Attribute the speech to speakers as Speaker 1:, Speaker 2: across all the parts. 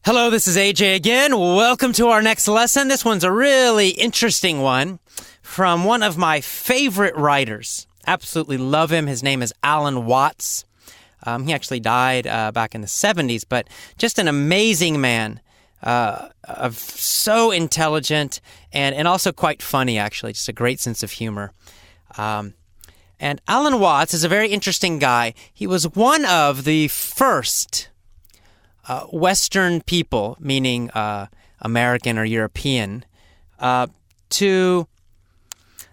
Speaker 1: Hello, this is AJ again. Welcome to our next lesson. This one's a really interesting one from one of my favorite writers. Absolutely love him. His name is Alan Watts. He actually died back in the 70s, but just an amazing man, so intelligent and also quite funny, actually. Just a great sense of humor. And Alan Watts is a very interesting guy. He was one of the first Western people, meaning American or European, to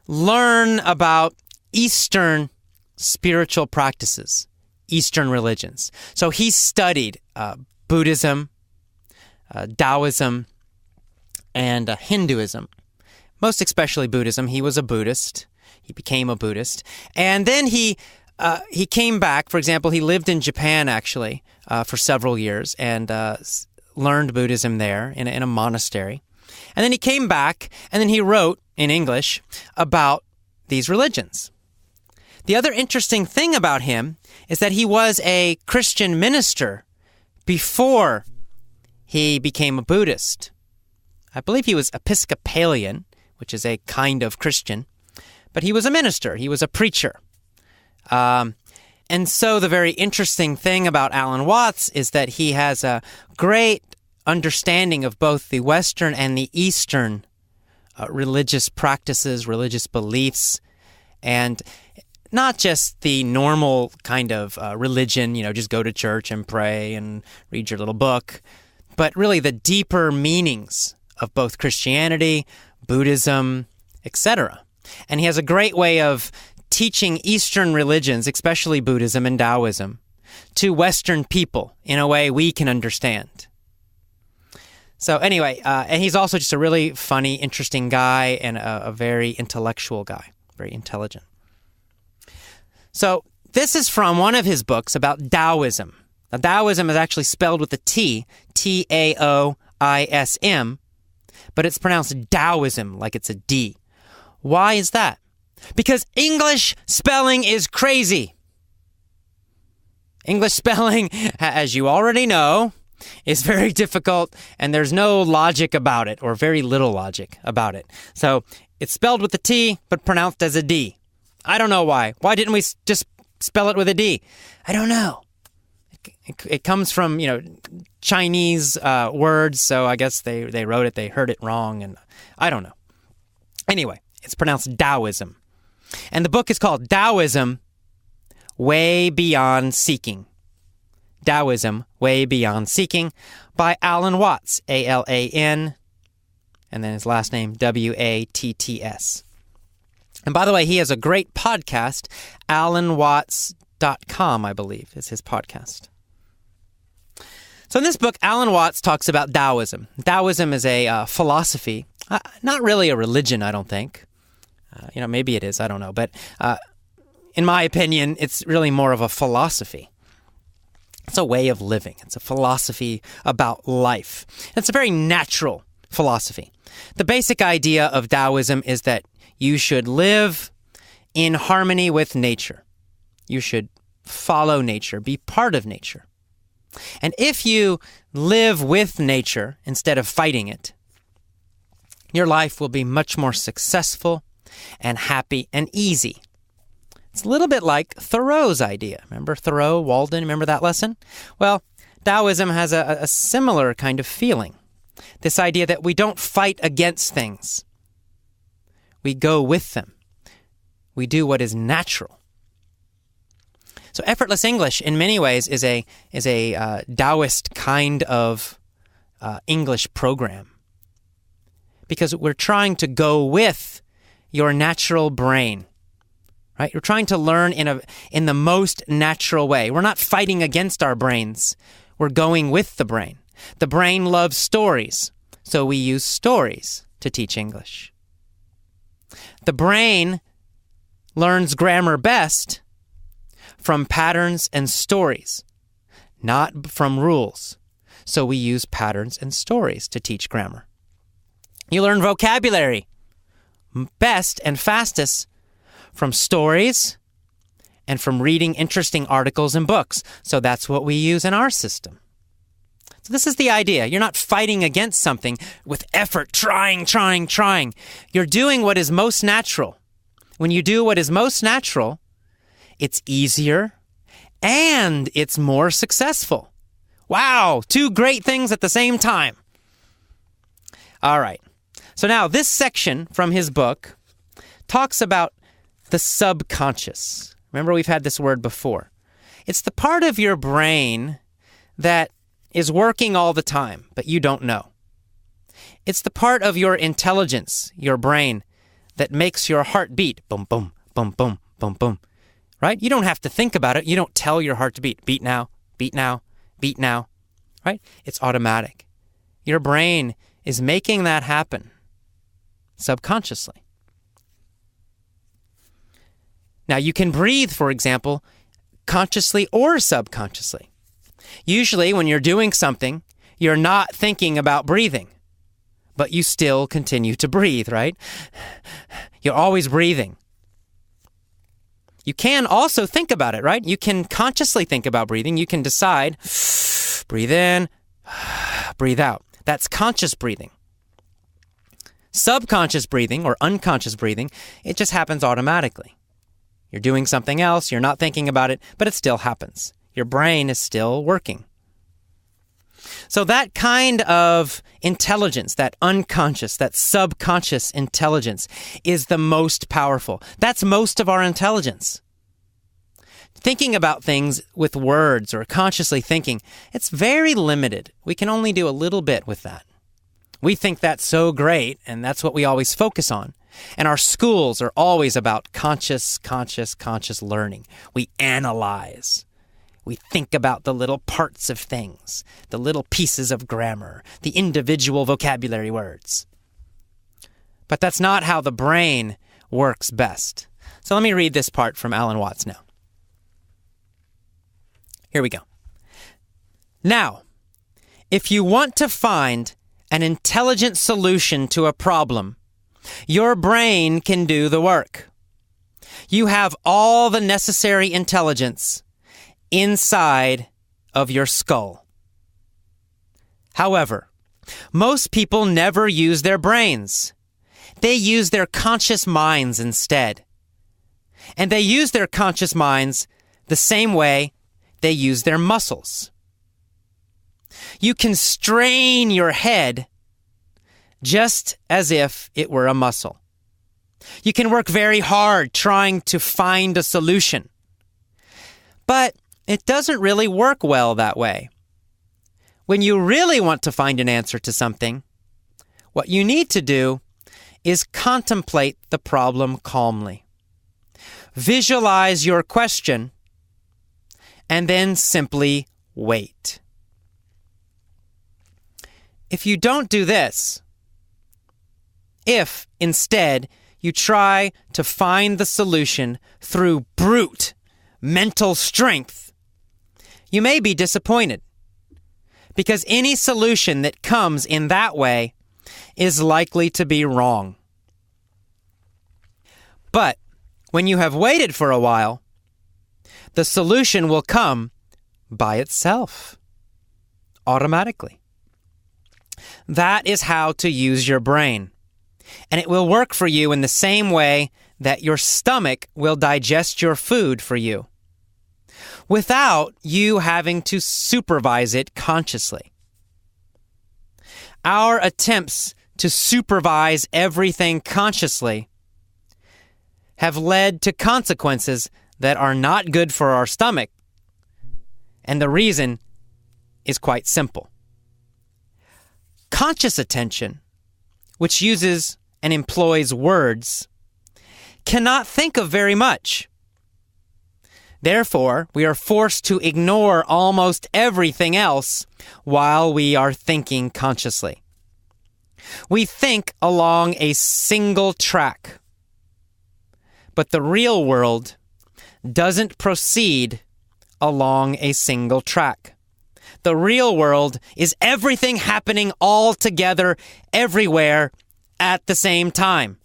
Speaker 1: learn about Eastern spiritual practices, Eastern religions. So he studied Buddhism, Taoism, and Hinduism. Most especially Buddhism. He was a Buddhist. He became a Buddhist. And then he came back. For example, he lived in Japan, actually, for several years and learned Buddhism there in a monastery. And then he came back, and then he wrote in English about these religions. The other interesting thing about him is that he was a Christian minister before he became a Buddhist. I believe he was Episcopalian, which is a kind of Christian, but he was a minister. He was a preacher. And so the very interesting thing about Alan Watts is that he has a great understanding of both the Western and the Eastern religious practices, religious beliefs, and not just the normal kind of religion, just go to church and pray and read your little book, but really the deeper meanings of both Christianity, Buddhism, etc. And he has a great way of teaching Eastern religions, especially Buddhism and Taoism, to Western people in a way we can understand. So anyway, and he's also just a really funny, interesting guy and a very intellectual guy, very intelligent. So this is from one of his books about Taoism. Now, Taoism is actually spelled with a T, Taoism, but it's pronounced Taoism like it's a D. Why is that? Because English spelling is crazy. English spelling, as you already know, is very difficult, and there's no logic about it, or very little logic about it. So it's spelled with a T, but pronounced as a D. I don't know why. Why didn't we just spell it with a D? I don't know. It comes from, Chinese words, so I guess they wrote it, they heard it wrong, and I don't know. Anyway, it's pronounced Taoism. And the book is called Taoism, Way Beyond Seeking. Taoism, Way Beyond Seeking by Alan Watts, A-L-A-N, and then his last name, W-A-T-T-S. And by the way, he has a great podcast, alanwatts.com, I believe, is his podcast. So in this book, Alan Watts talks about Taoism. Taoism is a philosophy, not really a religion, I don't think. Maybe it is, I don't know. But in my opinion, it's really more of a philosophy. It's a way of living. It's a philosophy about life. It's a very natural philosophy. The basic idea of Taoism is that you should live in harmony with nature. You should follow nature, be part of nature. And if you live with nature instead of fighting it, your life will be much more successful and happy and easy. It's a little bit like Thoreau's idea. Remember Thoreau, Walden? Remember that lesson? Well, Taoism has a similar kind of feeling. This idea that we don't fight against things. We go with them. We do what is natural. So effortless English, in many ways, is a Taoist kind of English program. Because we're trying to go with your natural brain, right? You're trying to learn in the most natural way. We're not fighting against our brains. We're going with the brain. The brain loves stories, so we use stories to teach English. The brain learns grammar best from patterns and stories, not from rules. So we use patterns and stories to teach grammar. You learn vocabulary best and fastest from stories and from reading interesting articles and books. So that's what we use in our system. So this is the idea. You're not fighting against something with effort, trying. You're doing what is most natural. When you do what is most natural, it's easier and it's more successful. Wow, two great things at the same time. All right. So now this section from his book talks about the subconscious. Remember, we've had this word before. It's the part of your brain that is working all the time, but you don't know. It's the part of your intelligence, your brain, that makes your heart beat. Boom, boom, boom, boom, boom, boom. Right? You don't have to think about it. You don't tell your heart to beat. Beat now, beat now, beat now. Right? It's automatic. Your brain is making that happen subconsciously. Now, you can breathe, for example, consciously or subconsciously. Usually, when you're doing something, you're not thinking about breathing, but you still continue to breathe, right? You're always breathing. You can also think about it, right? You can consciously think about breathing. You can decide, breathe in, breathe out. That's conscious breathing. Subconscious breathing or unconscious breathing, it just happens automatically. You're doing something else, you're not thinking about it, but it still happens. Your brain is still working. So that kind of intelligence, that unconscious, that subconscious intelligence is the most powerful. That's most of our intelligence. Thinking about things with words or consciously thinking, it's very limited. We can only do a little bit with that. We think that's so great, and that's what we always focus on. And our schools are always about conscious learning. We analyze. We think about the little parts of things, the little pieces of grammar, the individual vocabulary words. But that's not how the brain works best. So let me read this part from Alan Watts now. Here we go. Now, if you want to find an intelligent solution to a problem, your brain can do the work. You have all the necessary intelligence inside of your skull. However, most people never use their brains. They use their conscious minds instead. And they use their conscious minds the same way they use their muscles. You can strain your head just as if it were a muscle. You can work very hard trying to find a solution. But it doesn't really work well that way. When you really want to find an answer to something, what you need to do is contemplate the problem calmly. Visualize your question and then simply wait. If you don't do this, if instead you try to find the solution through brute mental strength, you may be disappointed, because any solution that comes in that way is likely to be wrong. But when you have waited for a while, the solution will come by itself, automatically. That is how to use your brain. And it will work for you in the same way that your stomach will digest your food for you, without you having to supervise it consciously. Our attempts to supervise everything consciously have led to consequences that are not good for our stomach. And the reason is quite simple. Conscious attention, which uses and employs words, cannot think of very much. Therefore, we are forced to ignore almost everything else while we are thinking consciously. We think along a single track. But the real world doesn't proceed along a single track. The real world is everything happening all together, everywhere, at the same time.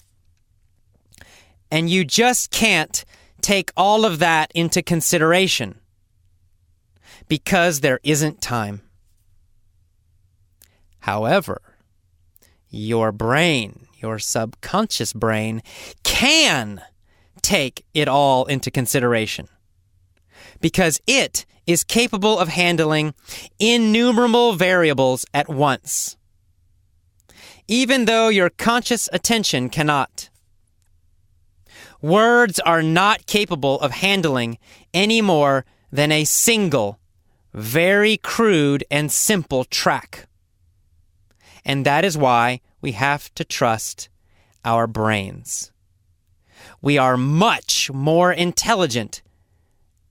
Speaker 1: And you just can't take all of that into consideration because there isn't time. However, your brain, your subconscious brain, can take it all into consideration because it is capable of handling innumerable variables at once, even though your conscious attention cannot. Words are not capable of handling any more than a single, very crude and simple track. And that is why we have to trust our brains. We are much more intelligent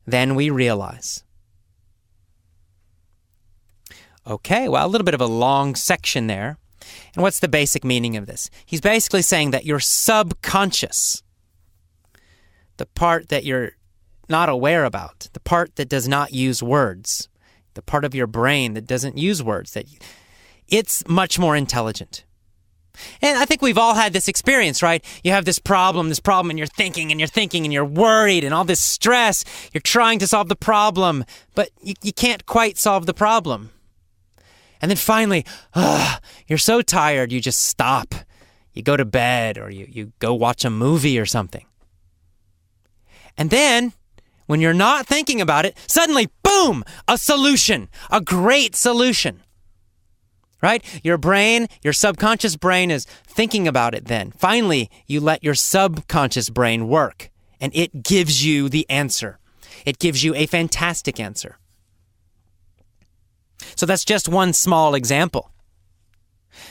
Speaker 1: than we realize. Okay, well, a little bit of a long section there. And what's the basic meaning of this? He's basically saying that your subconscious, the part that you're not aware about, the part that does not use words, the part of your brain that doesn't use words, it's much more intelligent. And I think we've all had this experience, right? You have this problem, and you're thinking, and you're worried, and all this stress. You're trying to solve the problem, but you can't quite solve the problem. And then finally, you're so tired, you just stop. You go to bed, or you go watch a movie or something. And then, when you're not thinking about it, suddenly, boom, a solution, a great solution. Right? Your brain, your subconscious brain is thinking about it then. Finally, you let your subconscious brain work, and it gives you the answer. It gives you a fantastic answer. So that's just one small example.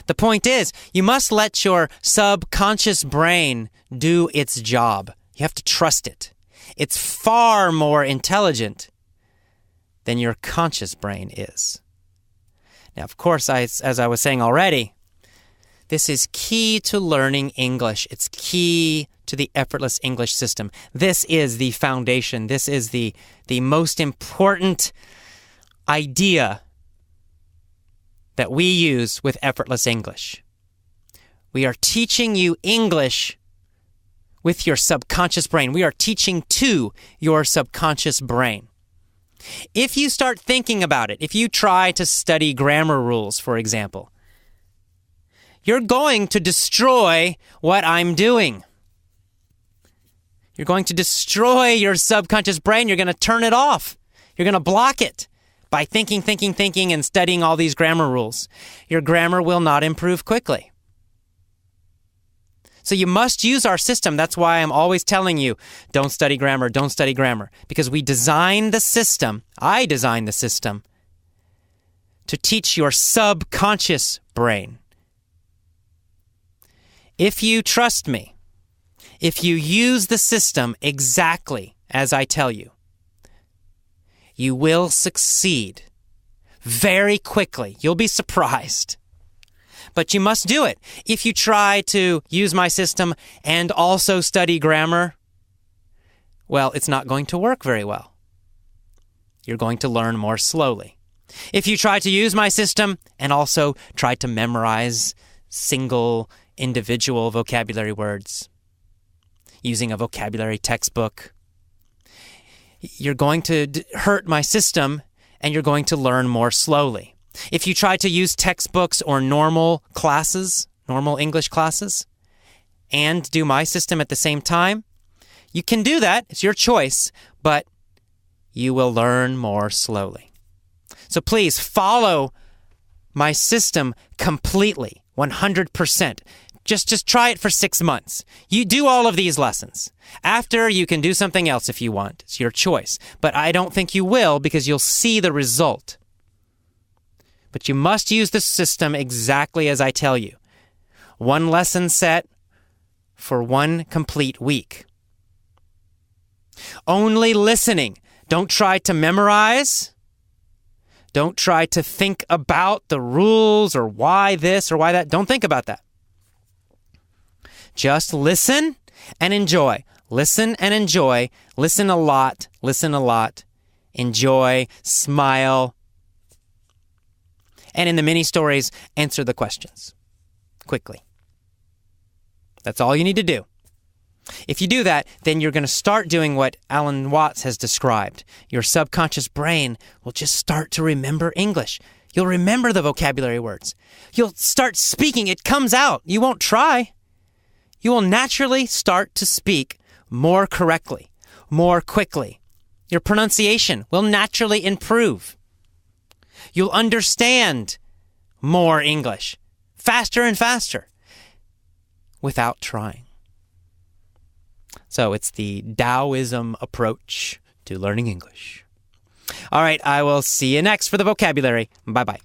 Speaker 1: The point is, you must let your subconscious brain do its job. You have to trust it. It's far more intelligent than your conscious brain is. Now, of course, as I was saying already, this is key to learning English. It's key to the effortless English system. This is the foundation. This is the most important idea that we use with effortless English. We are teaching you English with your subconscious brain. We are teaching to your subconscious brain. If you start thinking about it, if you try to study grammar rules, for example, you're going to destroy what I'm doing. You're going to destroy your subconscious brain. You're going to turn it off. You're going to block it by thinking, and studying all these grammar rules. Your grammar will not improve quickly. So you must use our system. That's why I'm always telling you, don't study grammar, because we designed the system, I designed the system, to teach your subconscious brain. If you trust me, if you use the system exactly as I tell you, you will succeed very quickly. You'll be surprised. But you must do it. If you try to use my system and also study grammar, well, it's not going to work very well. You're going to learn more slowly. If you try to use my system and also try to memorize single individual vocabulary words using a vocabulary textbook, you're going to hurt my system and you're going to learn more slowly. If you try to use textbooks or normal English classes, and do my system at the same time, you can do that. It's your choice, but you will learn more slowly. So please follow my system completely, 100%. Just try it for 6 months. You do all of these lessons. After, you can do something else if you want. It's your choice. But I don't think you will, because you'll see the result. But you must use the system exactly as I tell you. One lesson set for one complete week. Only listening. Don't try to memorize. Don't try to think about the rules or why this or why that. Don't think about that. Just listen and enjoy. Listen and enjoy. Listen a lot. Enjoy. Smile. And in the mini stories, answer the questions quickly. That's all you need to do. If you do that, then you're going to start doing what Alan Watts has described. Your subconscious brain will just start to remember English. You'll remember the vocabulary words. You'll start speaking. It comes out. You won't try. You will naturally start to speak more correctly, more quickly. Your pronunciation will naturally improve. You'll understand more English faster and faster without trying. So it's the Taoism approach to learning English. All right, I will see you next for the vocabulary. Bye-bye.